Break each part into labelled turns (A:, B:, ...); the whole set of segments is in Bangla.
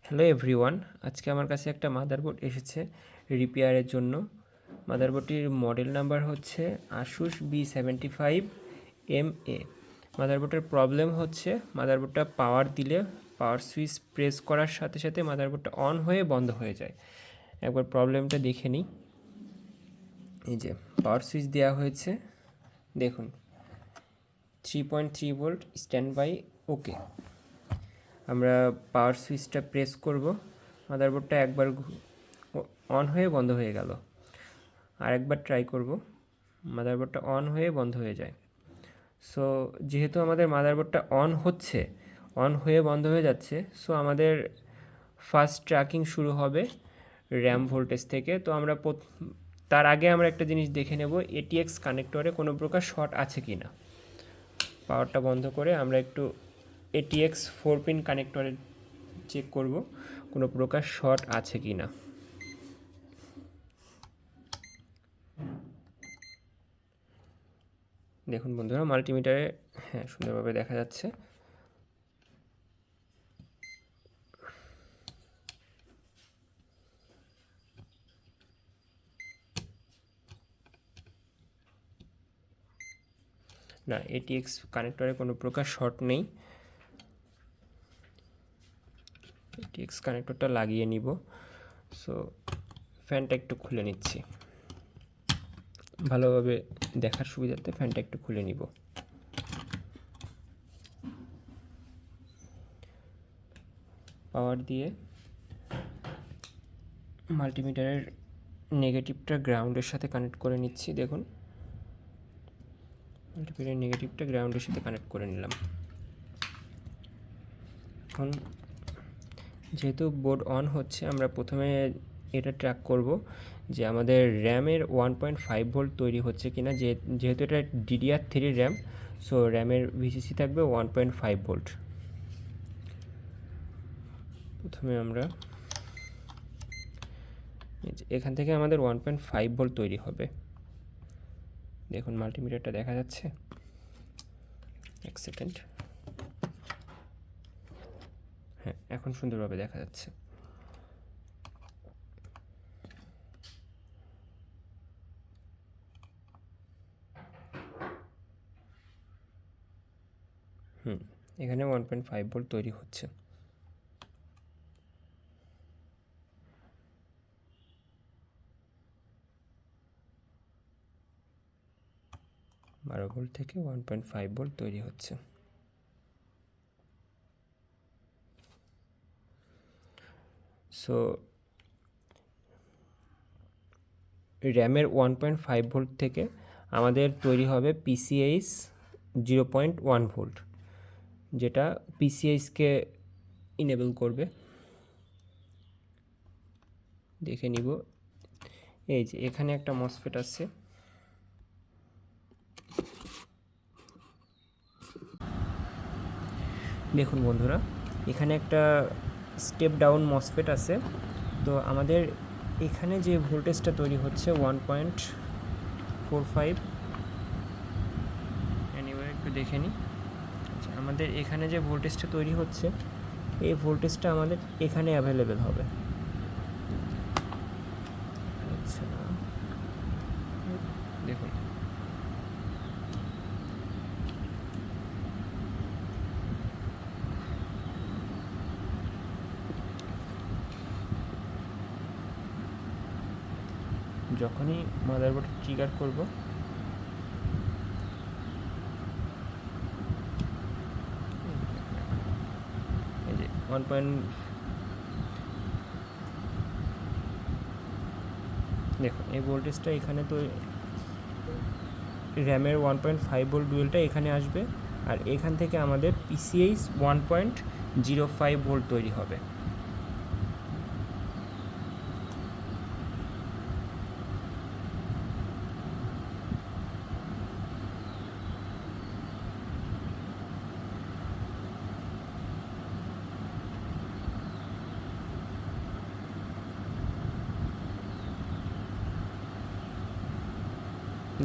A: হ্যালো এভরিওয়ান, আজকে আমার কাছে একটা মাদারবোর্ড এসেছে রিপেয়ারের জন্য। মাদারবোর্ডটির মডেল নাম্বার হচ্ছে আসুস B75MA। মাদারবোর্ডের প্রবলেম হচ্ছে মাদারবোর্ডটা পাওয়ার দিলে পাওয়ার সুইচ প্রেস করার সাথে সাথে মাদারবোর্ডটা অন হয়ে বন্ধ হয়ে যায়। একবার প্রবলেমটা দেখে নিই। এই যে পাওয়ার সুইচ দেওয়া হয়েছে, দেখুন 3.3 ভোল্ট স্ট্যান্ড বাই ওকে। আমরা পাওয়ার সুইচটা প্রেস করব, মাদারবোর্ডটা একবার অন হয়ে বন্ধ হয়ে গেল। আরেকবার ট্রাই করব, মাদারবোর্ডটা অন হয়ে বন্ধ হয়ে যায়। সো যেহেতু আমাদের মাদারবোর্ডটা অন হচ্ছে, অন হয়ে বন্ধ হয়ে যাচ্ছে, সো আমাদের ফার্স্ট ট্র্যাকিং শুরু হবে র্যাম ভোল্টেজ থেকে। তো আমরা তার আগে আমরা একটা জিনিস দেখে নেব, এটিএক্স কানেক্টরে কোনো প্রকার শর্ট আছে কি না। পাওয়ারটা বন্ধ করে আমরা একটু এটিএক্স 4 পিন কানেক্টরে চেক করব কোনো প্রকার শর্ট আছে কি না। দেখুন বন্ধুরা, মাল্টিমিটারে হ্যাঁ সুন্দরভাবে দেখা যাচ্ছে। না, এটিএক্স কানেক্টরে কোনো প্রকার শর্ট নেই। এটিএক্স কানেক্টরটা লাগিয়ে নিব। সো ফ্যানটা একটু খুলে নিচ্ছি, ভালোভাবে দেখার সুবিধার্থে ফ্যানটা একটু খুলে নিব। পাওয়ার দিয়ে মাল্টিমিটারের নেগেটিভটা গ্রাউন্ডের সাথে কানেক্ট করে নিচ্ছি। দেখুন মাল্টিমিটারের নেগেটিভটা গ্রাউন্ডের সাথে কানেক্ট করে নিলাম। এখন যেহেতু বোর্ড অন হচ্ছে, আমরা প্রথমে এটা ট্র্যাক করব যে আমাদের র্যামের 1.5 ভোল্ট তৈরি হচ্ছে কিনা। যেহেতু এটা DDR3 র্যাম, সো র্যামের ভিসিসি থাকবে 1.5 ভোল্ট। প্রথমে আমরা এখান থেকে আমাদের 1.5 ভোল্ট তৈরি হবে। দেখুন মাল্টিমিটারটা দেখা যাচ্ছে, এক সেকেন্ড। হ্যাঁ, এখন সুন্দরভাবে দেখা যাচ্ছে। এখানে 1.5 ভোল্ট তৈরি হচ্ছে। বারো ভোল্ট থেকে 1.5 ভোল্ট তৈরি হচ্ছে। সো র্যামের 1.5 ভোল্ট থেকে আমাদের তৈরি হবে PCIe 0.1 ভোল্ট, যেটা PCIe-কে ইনেবল করবে। দেখে নিব, এই যে এখানে একটা মসফেট আছে। দেখুন বন্ধুরা, এখানে একটা স্টেপ ডাউন মসফেট আছে। তো আমাদের এখানে যে ভোল্টেজটা তৈরি হচ্ছে 1.45, এনিওয়ে একটু দেখে নিই। আচ্ছা, আমাদের এখানে যে ভোল্টেজটা তৈরি হচ্ছে, এই ভোল্টেজটা আমাদের এখানে অ্যাভেলেবেল হবে। আচ্ছা দেখুন, যখনই মাদারবোর্ড ট্রিগার করব, এই যে 1. দেখুন এই ভোল্টেজটা এখানে, তো র্যামের 1.5 ভোল্ট ডুয়েলটা এখানে আসবে, আর এখান থেকে আমাদের PCIe 1.05 ভোল্ট তৈরি হবে।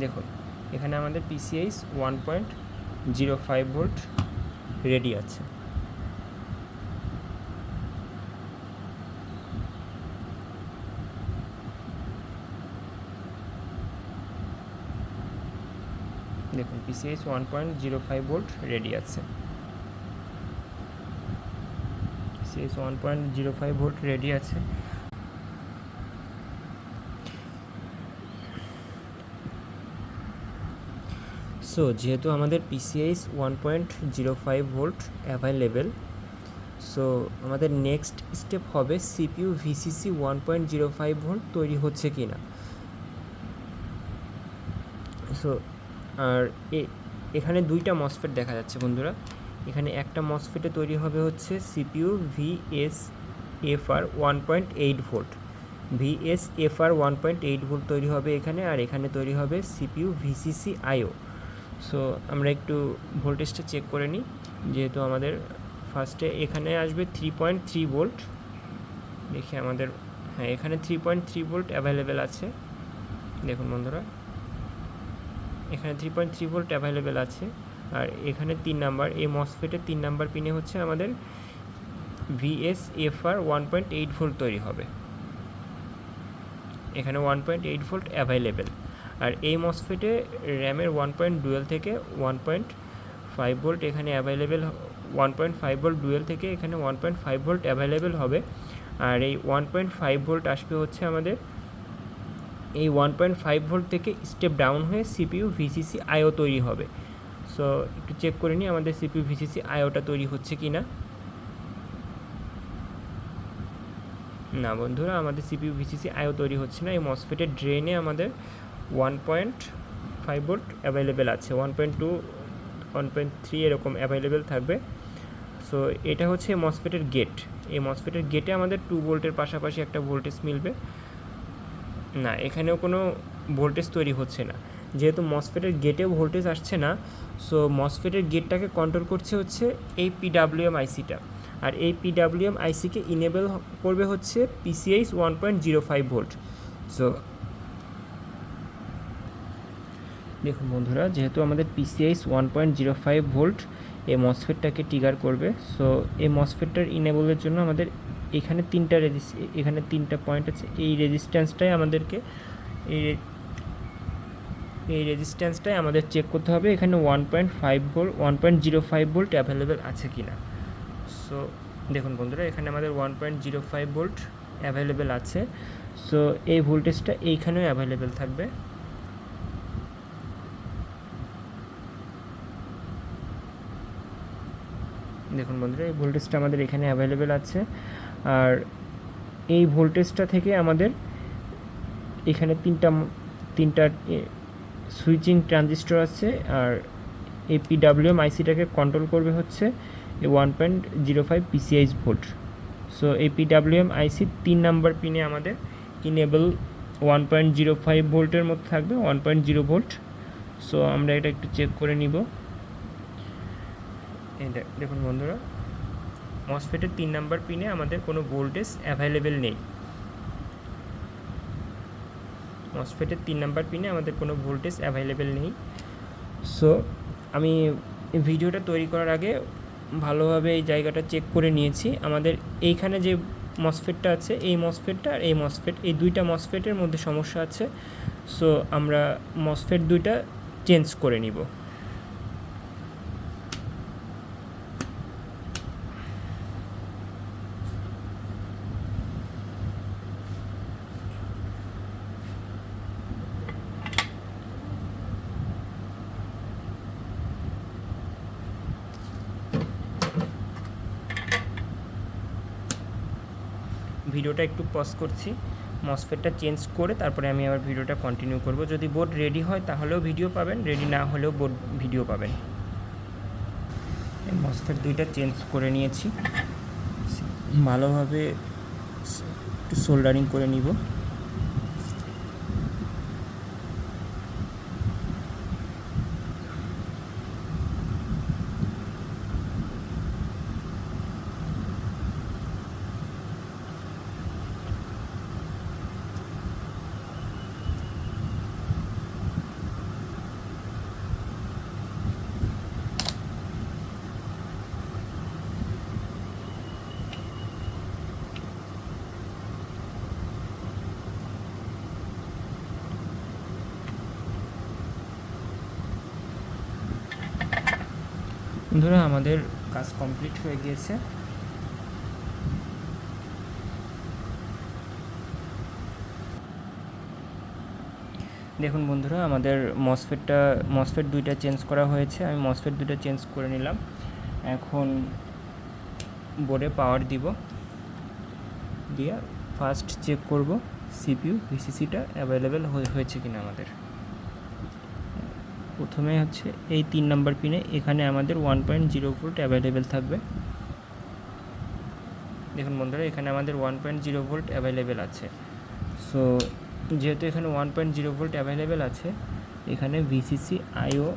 A: দেখুন এখানে আমাদের PCIe 1.05 ভোল্ট রেডি আছে। দেখুন PCIe 1.05 ভোল্ট রেডি আছে, PCIe 1.05 ভোল্ট রেডি আছে। সো যেহেতু আমাদের PCIe 1.05 ভোল্ট অ্যাভেলেবেল, সো আমাদের নেক্সট স্টেপ হবে CPU VCC 1.05 ভোল্ট তৈরি হচ্ছে কি না। সো আর এখানে দুইটা মসফেট দেখা যাচ্ছে বন্ধুরা। এখানে একটা মসফেটে তৈরি হবে হচ্ছে CPU VSFR 1.8 volt, VSFR 1.8 volt তৈরি হবে এখানে, আর এখানে তৈরি হবে CPU VCC IO। সো আমরা একটু ভোল্টেজটা চেক করে নিই। যেহেতু আমাদের ফার্স্টে এখানে আসবে 3.3 ভোল্ট, দেখি আমাদের, হ্যাঁ এখানে 3.3 ভোল্ট অ্যাভেলেবেল আছে। দেখুন বন্ধুরা, এখানে 3.3 ভোল্ট অ্যাভেলেবেল আছে। আর এখানে 3 নাম্বার, এই মসফেটের 3 নাম্বার পিনে হচ্ছে আমাদের VSFR 1.8 ভোল্ট তৈরি হবে, এখানে 1.8 ভোল্ট অ্যাভেলেবেল। আর এই মসফেটে র্যামের 1.2 থেকে 1.5 ভোল্ট এখানে অ্যাভেলেবেল, 1.5 ভোল্ট ডুয়েল থেকে এখানে 1.5 ভোল্ট অ্যাভেলেবেল হবে। আর এই 1.5 ভোল্ট আসবে হচ্ছে আমাদের এই 1.5 ভোল্ট থেকে স্টেপ ডাউন হয়ে CPU VCC IO তৈরি হবে। সো একটু চেক করে নিই আমাদের CPU VCC IOটা তৈরি হচ্ছে কি না। না বন্ধুরা, আমাদের CPU VCC IO তৈরি হচ্ছে না। এই মসফেটের ড্রেনে আমাদের 1.5 ভোল্ট অ্যাভেলেবেল আছে, 1.2 1.3 এরকম অ্যাভেলেবেল থাকবে। সো এটা হচ্ছে মসফেটের গেট, এই মসফেটের গেটে আমাদের 2 ভোল্টের পাশাপাশি একটা ভোল্টেজ মিলবে না, এখানেও কোনো ভোল্টেজ তৈরি হচ্ছে না। যেহেতু মসফেটের গেটেও ভোল্টেজ আসছে না, সো মসফেটের গেটটাকে কন্ট্রোল করছে হচ্ছে এই PWM আইসিটা, আর এই PWM আইসিকে ইনেবল করবে হচ্ছে PCIe 1.05 ভোল্ট। সো দেখুন বন্ধুরা, যেহেতু আমাদের PCIe 1.05 ভোল্ট এই মসফেটটাকে ট্রিগার করবে, সো এই মসফেটটার ইনেবলের জন্য আমাদের এখানে এখানে 3টা পয়েন্ট আছে। এই রেজিস্ট্যান্সটাই আমাদেরকে এই রেজিস্ট্যান্সটাই আমাদের চেক করতে হবে এখানে 1.5 ভোল্ট 1.05 ভোল্ট অ্যাভেলেবেল আছে কি না। সো দেখুন বন্ধুরা, এখানে আমাদের 1.05 ভোল্ট অ্যাভেলেবেল আছে। সো এই ভোল্টেজটা এইখানেও অ্যাভেলেবেল থাকবে। দেখুন বন্ধুরা, এই ভোল্টেজটা আমাদের এখানে অ্যাভেলেবেল আছে। আর এই ভোল্টেজটা থেকে আমাদের এখানে তিনটা সুইচিং ট্রানজিস্টর আছে, আর এই PWM আইসিটাকে কন্ট্রোল করবে হচ্ছে এই 1.05 PCIe ভোল্ট। সো এই PWM আইসি 3 নাম্বার পিনে আমাদের ইনেবল 1.05 ভোল্টের মধ্যে থাকবে, 1.0 ভোল্ট। সো আমরা এটা একটু চেক করে নিব। এই দেখুন বন্ধুরা, মসফেটের 3 নাম্বার পিনে আমাদের কোনো ভোল্টেজ অ্যাভেলেবেল নেই, মসফেটের 3 নাম্বার পিনে আমাদের কোনো ভোল্টেজ অ্যাভেলেবেল নেই। সো আমি ভিডিওটা তৈরি করার আগে ভালোভাবে এই জায়গাটা চেক করে নিয়েছি। আমাদের এইখানে যে মসফেটটা আছে, এই মসফেটটা আর এই মসফেট, এই দুইটা মসফেটের মধ্যে সমস্যা আছে। সো আমরা মসফেট দুইটা চেঞ্জ করে নিব। ভিডিওটা একটু পজ করছি, মসফেটটা চেঞ্জ করে তারপরে আমি আবার ভিডিওটা কন্টিনিউ করব। যদি বোর্ড রেডি হয় তাহলেও ভিডিও পাবেন, রেডি না হলেও বোর্ড ভিডিও পাবেন। মসফেট দুইটা চেঞ্জ করে নিয়েছি, ভালোভাবে একটু সোল্ডারিং করে নিব। বন্ধুরা আমাদের কাজ কমপ্লিট হয়ে গিয়েছে। দেখুন বন্ধুরা, আমাদের মসফেট দুইটা চেঞ্জ করা হয়েছে। আমি মসফেট দুইটা চেঞ্জ করে নিলাম। এখন বোর্ডে পাওয়ার দিব, দিয়ে ফার্স্ট চেক করব সিপিইউ ভিসিসিটা অ্যাভেলেবেল হয়েছে কিনা আমাদের। প্রথমে হচ্ছে এই 3 নম্বর পিনে এখানে আমাদের 1.0 ভোল্ট অ্যাভেলেবেল থাকবে। দেখুন বন্ধুরা, এখানে আমাদের 1.0 ভোল্ট অ্যাভেলেবেল আছে। সো যেহেতু এখানে 1.0 ভোল্ট অ্যাভেলেবেল আছে, এখানে ভিসিসি আইও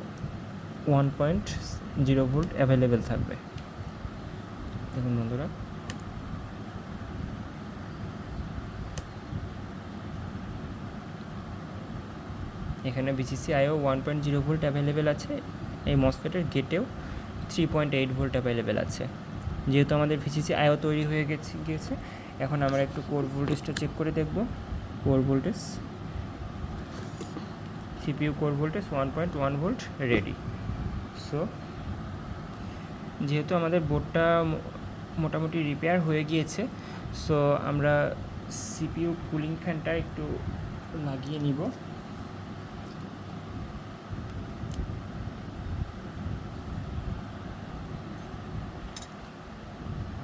A: 1.0 ভোল্ট অ্যাভেলেবেল থাকবে। দেখুন বন্ধুরা, এখানে ভিসিসি আইও 1.0 ভোল্ট অ্যাভেলেবেল আছে। এই মসফেটের গেটেও 3.8 ভোল্ট অ্যাভেলেবেল আছে। যেহেতু আমাদের ভিসিসি আইও তৈরি হয়ে গিয়েছে, এখন আমরা একটু কোর ভোল্টেজটা চেক করে দেখব। Core voltage, CPU core voltage 1.1 volt ready. So যেহেতু আমাদের বোর্ডটা মোটামুটি রিপেয়ার হয়ে গিয়েছে, সো আমরা সিপিইউ কুলিং ফ্যানটা একটু লাগিয়ে নিব।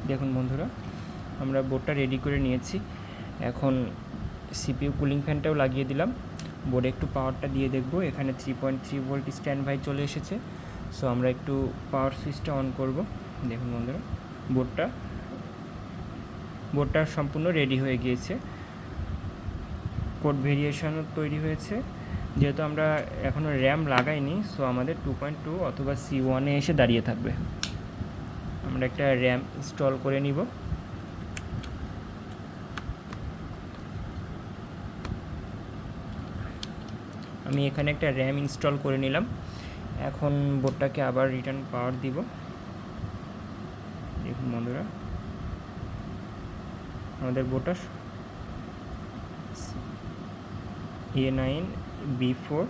A: দেখুন বন্ধুরা, আমরা বোর্ডটা রেডি করে নিয়েছি। এখন সিপিইউ কুলিং ফ্যানটাও লাগিয়ে দিলাম। বোর্ডে একটু পাওয়ারটা দিয়ে দেখব। এখানে 3.3 ভোল্ট স্ট্যান্ড বাই চলে এসেছে। সো আমরা একটু পাওয়ার সুইচটা অন করব। দেখুন বন্ধুরা, বোর্ডটা সম্পূর্ণ রেডি হয়ে গিয়েছে। কোড ভেরিয়েশনও তৈরি হয়েছে। যেহেতু আমরা এখনও র্যাম লাগাইনি, সো আমাদের 2.2 অথবা C1-এ এসে দাঁড়িয়ে থাকবে। আমরা একটা র্যাম ইনস্টল করে নিব। আমি এখানে একটা র্যাম ইনস্টল করে নিলাম। এখন বোর্ডটাকে আবার রিটার্ন পাওয়ার দিব। দেখুন বন্ধুরা, আমাদের বোর্ডটা A9 B4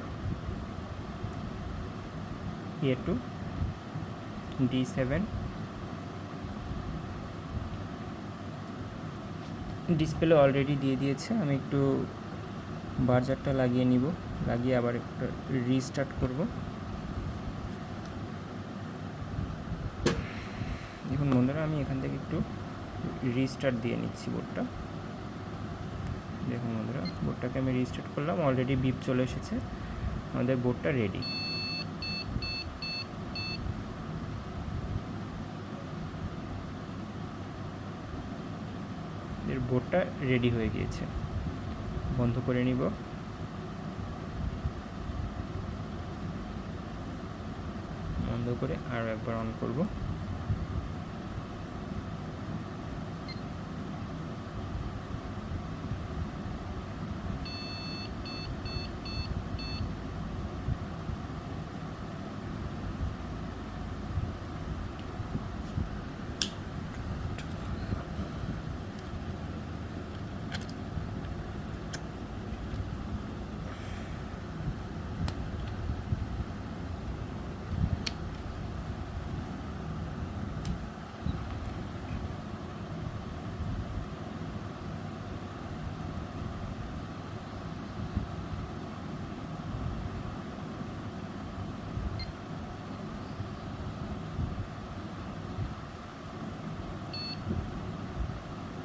A: A2 D7 display already দিয়ে দিয়েছে। আমি একটু বার্জারটা লাগিয়ে নিব, লাগিয়ে আবার একটু রিস্টার্ট করব। দেখুন বন্ধুরা, আমি এখান থেকে একটু রিস্টার্ট দিয়ে নিচ্ছি বোর্ডটা। দেখুন বন্ধুরা, বোর্ডটাকে আমি রিস্টার্ট করলাম, অলরেডি বিপ চলে এসেছে। আমাদের বোর্ডটা রেডি। বোর্ডটা রেডি হয়ে গিয়েছে। বন্ধ করে নিব। বন্ধ করে আরও একবার অন করব।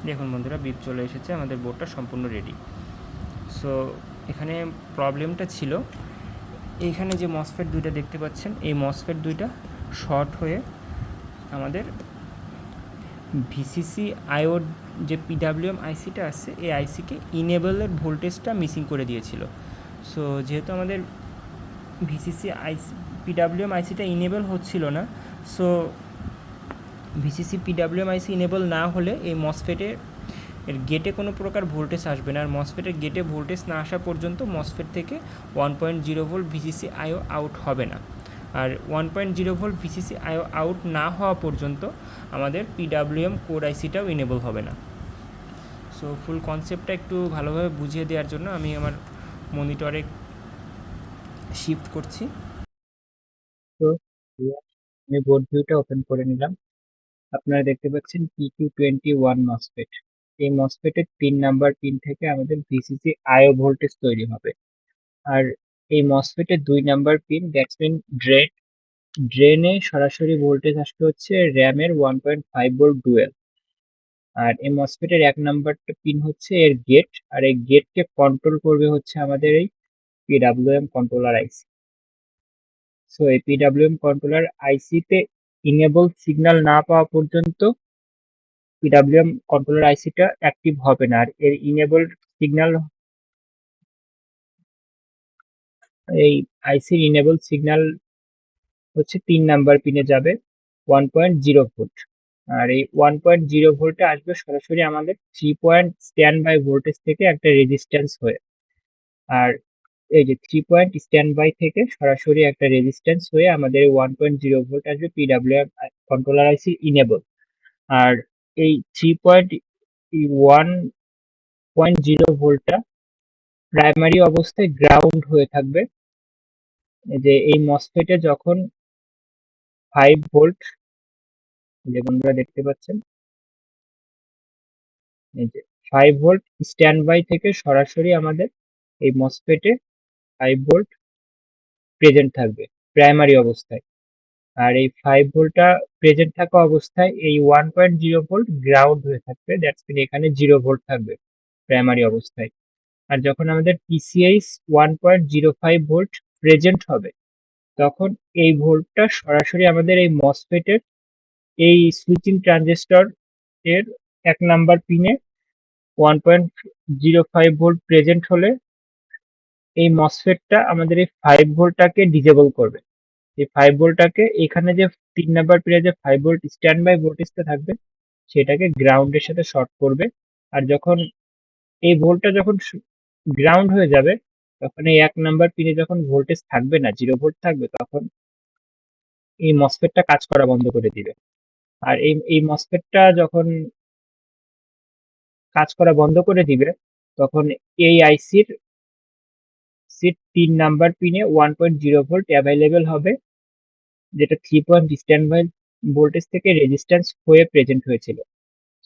A: দেখুন বন্ধুরা, বিপ চলে এসেছে। আমাদের বোর্ডটা সম্পূর্ণ রেডি। সো এখানে প্রবলেমটা ছিল, এইখানে যে মসফেট দুইটা দেখতে পাচ্ছেন, এই মসফেট দুইটা শর্ট হয়ে আমাদের ভিসিসি আইওর যে পিডাব্লিউএম আইসিটা আছে, এই আইসিকে ইনেবলের ভোল্টেজটা মিসিং করে দিয়েছিল। সো যেহেতু আমাদের ভিসিসি আইসি পিডাব্লিউএম আইসিটা ইনেবল হচ্ছিল না, সো ভিসিসি পিডাব্লিউএম আইসি ইনেবল না হলে এই মসফেটের গেটে কোনো প্রকার ভোল্টেজ আসবে না। আর মসফেটের গেটে ভোল্টেজ না আসা পর্যন্ত মসফেট থেকে 1.0 ভোল্ট ভিসিসি আইও আউট হবে না। আর 1.0 ভোল্ট ভিসিসি আইও আউট না হওয়া পর্যন্ত আমাদের পিডাব্লিউএম কোর আইসিটাও ইনেবল হবে না। সো ফুল কনসেপ্টটা একটু ভালোভাবে বুঝিয়ে দেওয়ার জন্য আমি আমার মনিটরে শিফট করছি। তো
B: আমি বোর্ড ভিউটা ওপেন করে নিলাম। আপনারা দেখতে পাচ্ছেন PQ21 মসফেট। এই মসফেটের 3 নাম্বার পিন থেকে আমাদের ভিসিসি আইও ভোল্টেজ তৈরি হবে। আর এই মসফেটের 2 নাম্বার পিন, দ্যাটস মিন ড্রেনে সরাসরি ভোল্টেজ আসবে হচ্ছে র্যামের 1.5 ভোল্ট ডুয়েল। আর এই মসফেটের 1 নাম্বার পিন হচ্ছে এর গেট, আর এই গেটকে কন্ট্রোল করবে হচ্ছে আমাদের এই পিডাব্লিউএম কন্ট্রোলার আইসি। সো এই পিডাব্লিউএম কন্ট্রোলার আইসিতে ইনেবল সিগন্যাল না পাওয়া পর্যন্ত পিডাব্লিউএম কন্ট্রোলার আইসিটা অ্যাক্টিভ হবে না। আর এর ইনেবল সিগন্যাল, এই আইসির ইনেবল সিগন্যাল হচ্ছে 3 নাম্বার পিনে যাবে 1.0 ভোল্ট। আর এই 1.0 ভোল্টে আসবে সরাসরি আমাদের 3 পয়েন্ট স্ট্যান্ড বাই ভোল্টেজ থেকে একটা রেজিস্ট্যান্স হয়ে। আর এই যে 3 পয়েন্ট স্ট্যান্ড বাই থেকে সরাসরি একটা রেজিস্ট্যান্স হয়ে আমাদের 1.0 ভোল্ট আসবে পিডাব্লিউএম কন্ট্রোলার আইসি ইনেবল। আর এই 3.1.0 ভোল্টটা প্রাইমারি অবস্থায় গ্রাউন্ড হয়ে থাকবে। যে এই মসফেটে যখন 5 ভোল্ট, যে বন্ধুরা দেখতে পাচ্ছেন, এই যে 5 ভোল্ট স্ট্যান্ড বাই থেকে সরাসরি আমাদের এই মসফেটে 5 ভোল্ট প্রেজেন্ট থাকবে প্রাইমারি অবস্থায়। আর এই 5 ভোল্টটা প্রেজেন্ট থাকা অবস্থায় এই 1.0 ভোল্ট গ্রাউন্ড হয়ে থাকবে, দ্যাটস মিন এখানে 0 ভোল্ট থাকবে প্রাইমারি অবস্থায়। আর যখন আমাদের পিসিএইচ 1.05 ভোল্ট প্রেজেন্ট হবে, তখন এই ভোল্টটা সরাসরি আমাদের এই মসফেটের এই সুইচিং ট্রানজিস্টর এর 1 নাম্বার পিনে 1.05 ভোল্ট প্রেজেন্ট হলে এই মসফেটটা আমাদের এই 5 ভোল্টটাকে ডিজেবল করবে। এই 5 ভোল্টটাকে এখানে যে 3 নাম্বার পিনে যে 5 ভোল্ট স্ট্যান্ড বাই ভোল্টেজটা থাকবে সেটাকে গ্রাউন্ডের সাথে শর্ট করবে। আর যখন এই ভোল্টটা যখন গ্রাউন্ড হয়ে যাবে, তখন এই 1 নাম্বার পিনে যখন ভোল্টেজ থাকবে না, 0 ভোল্ট থাকবে, তখন এই মসফেটটা কাজ করা বন্ধ করে দিবে। আর এই মসফেটটা যখন কাজ করা বন্ধ করে দিবে, তখন এই আইসির 3 নাম্বার পিনে 1.0 ভোল্ট অ্যাভেলেবেল হবে, যেটা 3 পয়েন্ট স্ট্যান্ড বাই ভোল্টেজ থেকে রেজিস্ট্যান্স হয়ে প্রেজেন্ট হয়েছিল।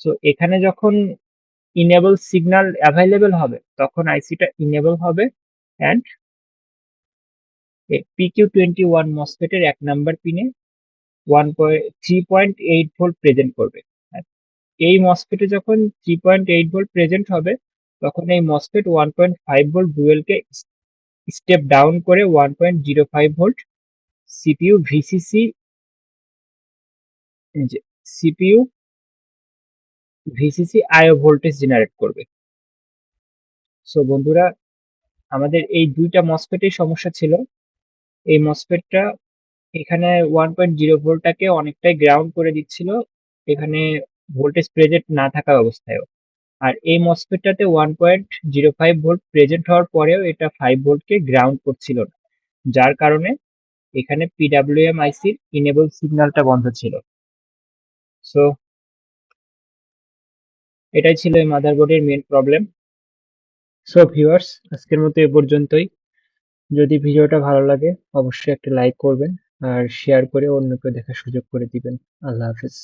B: সো এখানে যখন ইনেবল সিগন্যাল অ্যাভেলেবেল হবে, তখন আইসিটা ইনেবল হবে অ্যান্ড PQ21 মসফেটের 1 নাম্বার পিনে 3.8 ভোল্ট প্রেজেন্ট করবে। আর এই মসফেটে যখন 3.8 ভোল্ট প্রেজেন্ট হবে, তখন এই মসফেট 1.5 ভোল্ট ডুয়েলকে স্টেপ ডাউন করে 1.05 volt CPU VCC, CPU VCC IO voltage generate করবে। সো বন্ধুরা, আমাদের এই দুইটা মসফেটের সমস্যা ছিল। এই মসফেটটা এখানে 1.0 ভোল্টটাকে অনেকটাই গ্রাউন্ড করে দিচ্ছিল এখানে ভোল্টেজ প্রেজেন্ট না থাকা অবস্থায়ও। আর এই মসফেটটাতে 1.05 ভোল্ট প্রেজেন্ট হওয়ার পরেও এটা 5 ভোল্টকে গ্রাউন্ড করছিল না, যার কারণে এখানে পিডাব্লিউএম আইসির ইনেবল সিগন্যালটা বন্ধ ছিল। সো এটাই ছিল এই মাদারবোর্ডের মেন প্রবলেম। সো ভিউয়ার্স, আজকের মতো এ পর্যন্তই। যদি ভিডিওটা ভালো লাগে অবশ্যই একটা লাইক করবেন আর শেয়ার করে অন্যকে দেখার সুযোগ করে দিবেন। আল্লাহ হাফেজ।